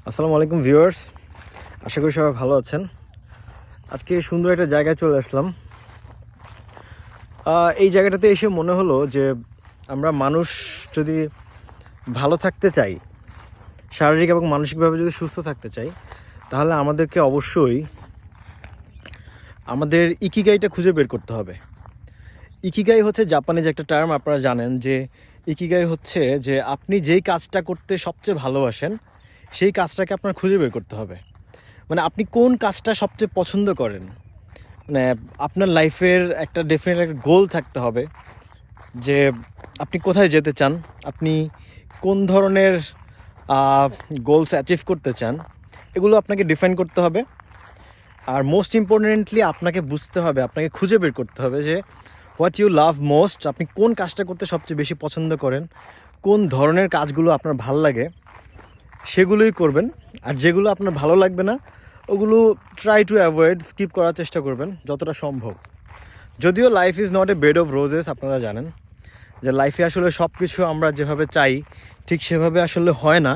আসসালামু আলাইকুম ভিউয়ার্স, আশা করি সবাই ভালো আছেন। আজকে সুন্দর একটা জায়গায় চলে আসলাম। এই জায়গাটাতে এসে মনে হলো যে আমরা মানুষ যদি ভালো থাকতে চাই, শারীরিক এবং মানসিকভাবে যদি সুস্থ থাকতে চাই, তাহলে আমাদেরকে অবশ্যই আমাদের ইকিগাইটা খুঁজে বের করতে হবে। ইকিগাই হচ্ছে জাপানিজ একটা টার্ম, আপনারা জানেন যে ইকিগাই হচ্ছে যে আপনি যেই কাজটা করতে সবচেয়ে ভালোবাসেন সেই কাজটাকে আপনার খুঁজে বের করতে হবে। মানে আপনি কোন কাজটা সবচেয়ে পছন্দ করেন, মানে আপনার লাইফের একটা ডেফিনেট একটা গোল থাকতে হবে যে আপনি কোথায় যেতে চান, আপনি কোন ধরনের গোলস অ্যাচিভ করতে চান, এগুলো আপনাকে ডিফাইন করতে হবে। আর মোস্ট ইম্পর্টেন্টলি আপনাকে বুঝতে হবে, আপনাকে খুঁজে বের করতে হবে যে হোয়াট ইউ লাভ মোস্ট, আপনি কোন কাজটা করতে সবচেয়ে বেশি পছন্দ করেন, কোন ধরনের কাজগুলো আপনার ভাল লাগে সেগুলোই করবেন। আর যেগুলো আপনার ভালো লাগবে না ওগুলো ট্রাই টু অ্যাভয়েড, স্কিপ করার চেষ্টা করবেন যতটা সম্ভব। যদিও life is not a bed of roses, আপনারা জানেন যে লাইফে আসলে সব কিছু আমরা যেভাবে চাই ঠিক সেভাবে আসলে হয় না।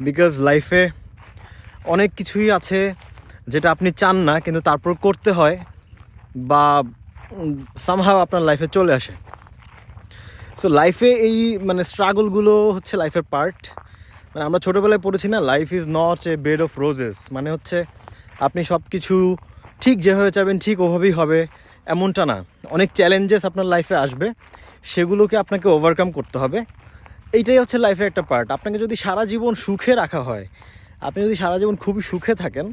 বিকজ লাইফে অনেক কিছুই আছে যেটা আপনি চান না কিন্তু তারপর করতে হয়, বা সামহাও আপনার লাইফে চলে আসে। সো লাইফে এই মানে স্ট্রাগলগুলো হচ্ছে লাইফের পার্ট। মানে আমরা ছোটোবেলায় পড়েছি না, life is not a bed of roses, মানে হচ্ছে আপনি সব কিছু ঠিক যেভাবে চাইবেন ঠিক ওভাবেই হবে এমনটা না। অনেক চ্যালেঞ্জেস আপনার লাইফে আসবে, সেগুলোকে আপনাকে ওভারকাম করতে হবে। এইটাই হচ্ছে লাইফের একটা পার্ট। আপনাকে যদি সারা জীবন সুখে রাখা হয়, আপনি যদি সারা জীবন খুবই সুখে থাকেন,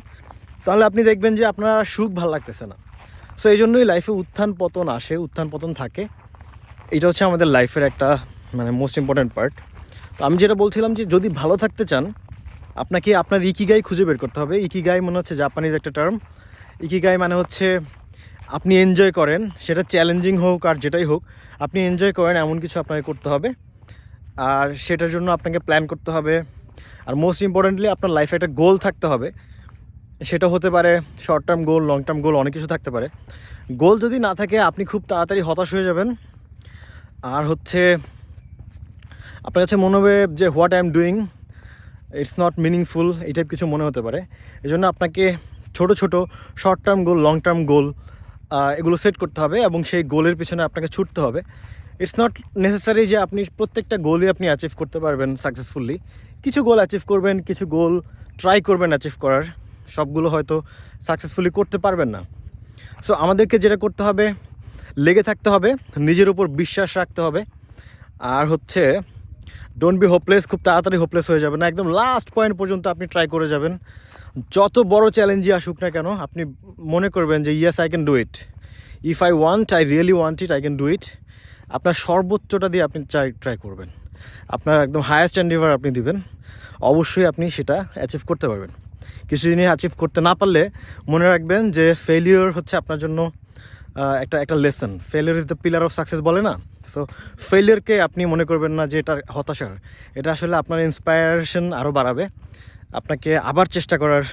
তাহলে আপনি দেখবেন যে আপনার সুখ ভালো লাগতেছে না। সো এই জন্যই লাইফে উত্থান পতন আসে, উত্থান পতন থাকে। এটা হচ্ছে আমাদের লাইফের একটা মানে মোস্ট ইম্পর্ট্যান্ট পার্ট। তো আমি যেটা বলছিলাম যে যদি ভালো থাকতে চান, আপনাকে আপনার ইকিগাই খুঁজে বের করতে হবে। ইকিগাই মনে হচ্ছে জাপানিজ একটা টার্ম। ইকিগাই মানে হচ্ছে আপনি এনজয় করেন, সেটা চ্যালেঞ্জিং হোক আর যেটাই হোক, আপনি এনজয় করেন এমন কিছু আপনাকে করতে হবে। আর সেটার জন্য আপনাকে প্ল্যান করতে হবে। আর মোস্ট ইম্পর্টেন্টলি আপনার লাইফে একটা গোল থাকতে হবে। সেটা হতে পারে short term goal, long term goal, অনেক কিছু থাকতে পারে। গোল যদি না থাকে আপনি খুব তাড়াতাড়ি হতাশ হয়ে যাবেন। আর হচ্ছে আপনার কাছে মনে হবে যে what I am doing, it's not meaningful, এই টাইপ কিছু মনে হতে পারে। এই জন্য আপনাকে ছোটো ছোটো short term goal, long term goal এগুলো সেট করতে হবে এবং সেই গোলের পিছনে আপনাকে ছুটতে হবে। ইটস নট নেসেসারি যে আপনি প্রত্যেকটা গোলই আপনি অ্যাচিভ করতে পারবেন সাকসেসফুলি। কিছু গোল অ্যাচিভ করবেন, কিছু গোল ট্রাই করবেন অ্যাচিভ করার, সবগুলো হয়তো সাকসেসফুলি করতে পারবেন না। সো আমাদেরকে যেটা করতে হবে, লেগে থাকতে হবে, নিজের উপর বিশ্বাস রাখতে হবে। আর হচ্ছে ডোন্ট বি হোপলেস, খুব তাড়াতাড়ি হোপলেস হয়ে যাবে না, একদম লাস্ট পয়েন্ট পর্যন্ত আপনি ট্রাই করে যাবেন। যত বড় চ্যালেঞ্জই আসুক না কেন, আপনি মনে করবেন যে yes I can do it, if I want, I really want it, I can do it. আপনার সর্বোচ্চটা দিয়ে আপনি ট্রাই করবেন, আপনার একদম হায়েস্ট এন্ডিভার আপনি দিবেন, অবশ্যই আপনি সেটা অ্যাচিভ করতে পারবেন। কিছু জিনিস অ্যাচিভ করতে না পারলে মনে রাখবেন যে ফেলিওর হচ্ছে আপনার জন্য একটা একটা lesson. Failure is the pillar of success বলে না। সো ফেলিওরকে আপনি মনে করবেন না যে এটা হতাশার, এটা আসলে আপনার ইন্সপায়ারেশন আরও বাড়াবে, আপনাকে আবার চেষ্টা করার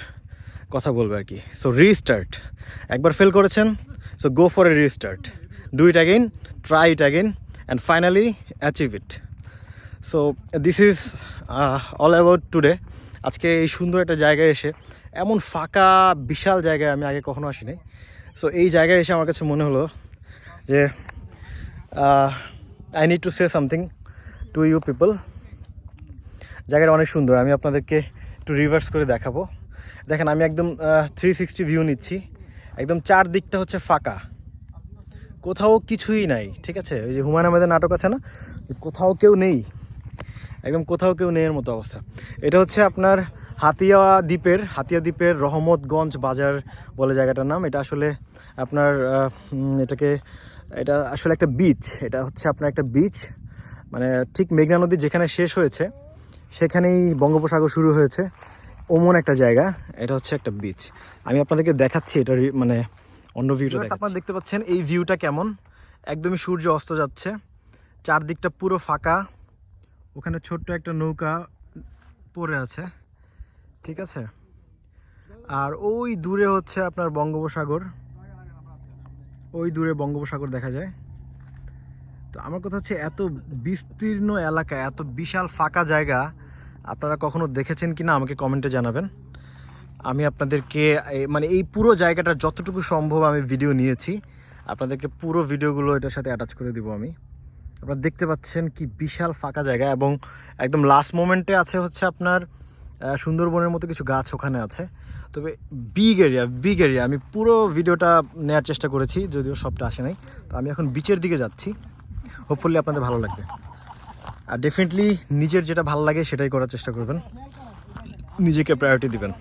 কথা বলবে আর কি। সো রিস্টার্ট, একবার ফেল করেছেন, so go for a restart, do it again, try it again and finally achieve it. So this is all about today. আজকে এই সুন্দর একটা জায়গায় এসে, এমন ফাঁকা বিশাল জায়গায় আমি আগে কখনো আসিনি। সো এই জায়গায় এসে আমার কাছে মনে হলো যে I need to say something to you people. জায়গাটা অনেক সুন্দর, আমি আপনাদেরকে একটু রিভার্স করে দেখাবো। দেখেন আমি একদম 360 ভিউ নিচ্ছি, একদম চারদিকটা হচ্ছে ফাঁকা, কোথাও কিছুই নাই। ঠিক আছে, ওই যে হুমায়ুন আহমেদের নাটক আছে না, কোথাও কেউ নেই, একদম কোথাও কেউ নেই এর মতো অবস্থা। এটা হচ্ছে আপনার হাতিয়া দ্বীপের রহমতগঞ্জ বাজার বলে জায়গাটার নাম। এটা আসলে আপনার এটা আসলে একটা বিচ, এটা হচ্ছে আপনার একটা বিচ, মানে ঠিক মেঘনা নদী যেখানে শেষ হয়েছে সেখানেই বঙ্গোপসাগর শুরু হয়েছে, ওমন একটা জায়গা। এটা হচ্ছে একটা বিচ, আমি আপনাদেরকে দেখাচ্ছি এটা মানে অন্য ভিউটা আপনারা দেখতে পাচ্ছেন। এই ভিউটা কেমন, একদমই সূর্য অস্ত যাচ্ছে, চারদিকটা পুরো ফাঁকা, ওখানে ছোট্ট একটা নৌকা পড়ে আছে। ঠিক আছে, আর ওই দূরে হচ্ছে আপনার বঙ্গোপসাগর, ওই দূরে বঙ্গোপসাগর দেখা যায়। তো আমার কথা হচ্ছে এত বিস্তীর্ণ এলাকা, এত বিশাল ফাঁকা জায়গা আপনারা কখনো দেখেছেন কি না আমাকে কমেন্টে জানাবেন। আমি আপনাদেরকে মানে এই পুরো জায়গাটা যতটুকু সম্ভব আমি ভিডিও নিয়েছি, আপনাদেরকে পুরো ভিডিওগুলো এটার সাথে অ্যাটাচ করে দিব আমি। আপনারা দেখতে পাচ্ছেন কি বিশাল ফাঁকা জায়গা, এবং একদম লাস্ট মোমেন্টে আছে হচ্ছে আপনার সুন্দরবনের মতো কিছু গাছ ওখানে আছে। তবে বিগ এরিয়া আমি পুরো ভিডিওটা নেওয়ার চেষ্টা করেছি, যদিও সবটা আসে নাই। তো আমি এখন বিচের দিকে যাচ্ছি, হোপফুলি আপনাদের ভালো লাগবে। আর ডেফিনেটলি নিজের যেটা ভালো লাগে সেটাই করার চেষ্টা করবেন, নিজেকে প্রায়োরিটি দিবেন।